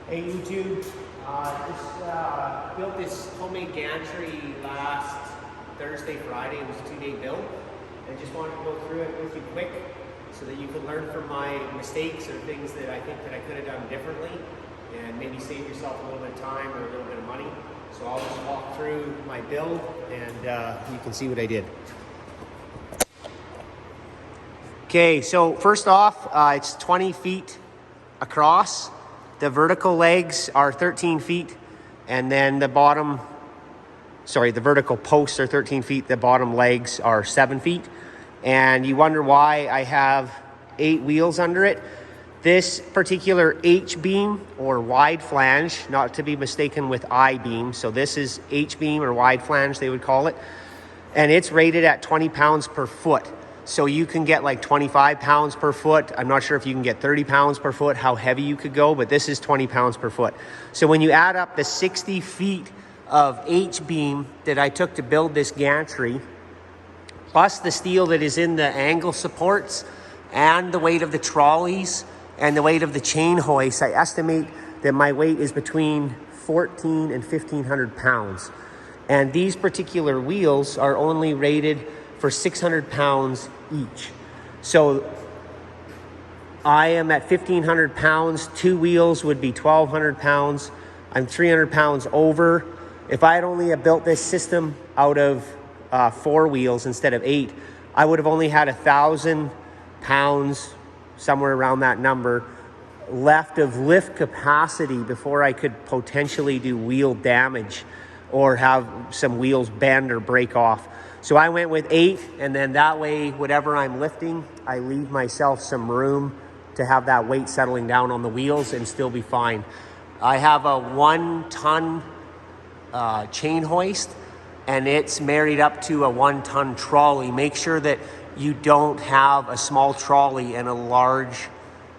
Hey YouTube, just built this homemade gantry last Thursday, Friday. It was a 2-day build. I just wanted to go through it with you quick so that you can learn from my mistakes or things that I think that I could have done differently and maybe save yourself a little bit of time or a little bit of money. So I'll just walk through my build and you can see what I did. Okay, so first off, it's 20 feet across. The vertical legs are 13 feet, and then the vertical posts are 13 feet, the bottom legs are 7 feet. And you wonder why I have 8 wheels under it. This particular H-beam or wide flange, not to be mistaken with I-beam, so this is H-beam or wide flange they would call it, and it's rated at 20 pounds per foot. So you can get like 25 pounds per foot. I'm not sure if you can get 30 pounds per foot, how heavy you could go, but this is 20 pounds per foot. So when you add up the 60 feet of H-beam that I took to build this gantry, plus the steel that is in the angle supports and the weight of the trolleys and the weight of the chain hoist, I estimate that my weight is between 1,400 and 1,500 pounds. And these particular wheels are only rated for 600 pounds each. So I am at 1,500 pounds. 2 wheels would be 1,200 pounds. I'm 300 pounds over. If I had only built this system out of 4 wheels instead of 8, I would have only had 1,000 pounds, somewhere around that number, left of lift capacity before I could potentially do wheel damage or have some wheels bend or break off. So I went with 8, and then that way, whatever I'm lifting, I leave myself some room to have that weight settling down on the wheels and still be fine. I have a 1-ton chain hoist, and it's married up to a 1-ton trolley. Make sure that you don't have a small trolley and a large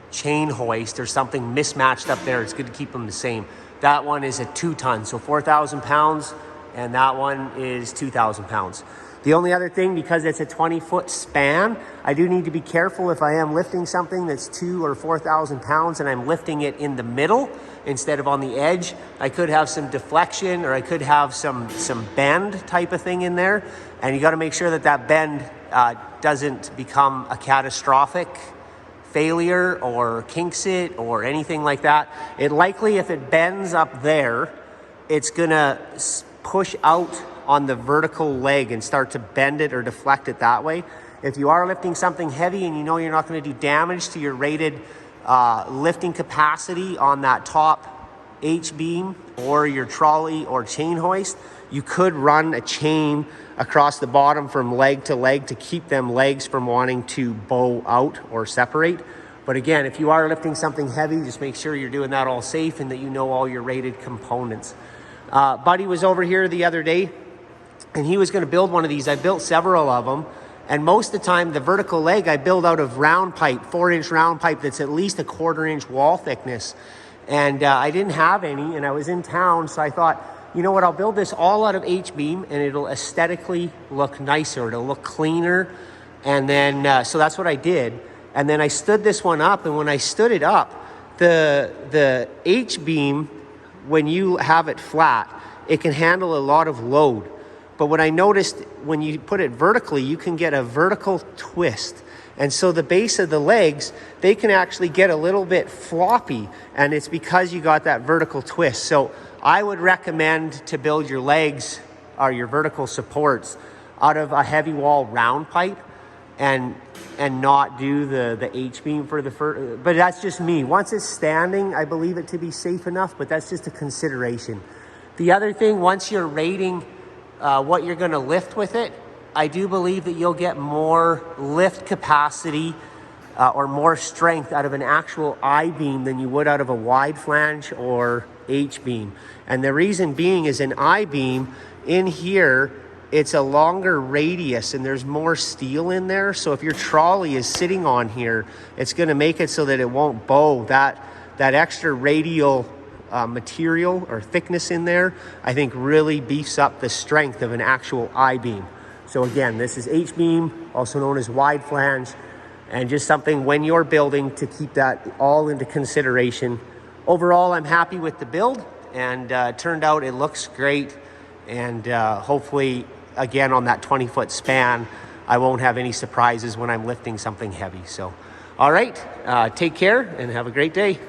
chain hoist or something mismatched up there. It's good to keep them the same. That one is a 2-ton, so 4,000 pounds, and that one is 2,000 pounds. The only other thing, because it's a 20-foot span, I do need to be careful if I am lifting something that's 2,000 or 4,000 pounds and I'm lifting it in the middle instead of on the edge. I could have some deflection, or I could have some bend type of thing in there. And you got to make sure that that bend doesn't become a catastrophic failure or kinks it or anything like that. It likely, if it bends up there, it's gonna push out on the vertical leg and start to bend it or deflect it that way. If you are lifting something heavy and you know you're not going to do damage to your rated lifting capacity on that top H-beam or your trolley or chain hoist, you could run a chain across the bottom from leg to leg to keep them legs from wanting to bow out or separate. But again, if you are lifting something heavy, just make sure you're doing that all safe and that you know all your rated components. Buddy was over here the other day, and he was going to build one of these. I built several of them, and most of the time the vertical leg I build out of round pipe, 4-inch round pipe that's at least a 1/4-inch wall thickness. And I didn't have any, and I was in town, so I thought, you know what, I'll build this all out of H-beam and it'll aesthetically look nicer, it'll look cleaner. And then so that's what I did. And then I stood this one up, and when I stood it up, the H-beam, when you have it flat, it can handle a lot of load. But what I noticed, when you put it vertically, you can get a vertical twist. And so the base of the legs, they can actually get a little bit floppy, and it's because you got that vertical twist. So I would recommend to build your legs or your vertical supports out of a heavy wall round pipe and not do the H-beam for the first. But that's just me. Once it's standing, I believe it to be safe enough, but that's just a consideration. The other thing, once you're rating what you're going to lift with it, I do believe that you'll get more lift capacity or more strength out of an actual I-beam than you would out of a wide flange or H-beam. And the reason being is an I-beam in here, it's a longer radius and there's more steel in there. So if your trolley is sitting on here, it's going to make it so that it won't bow. That extra radial material or thickness in there, I think really beefs up the strength of an actual I-beam. So again, this is H-beam, also known as wide flange, and just something when you're building to keep that all into consideration overall, I'm happy with the build, and turned out it looks great. And hopefully, again, on that 20-foot span, I won't have any surprises when I'm lifting something heavy. So, all right, take care and have a great day.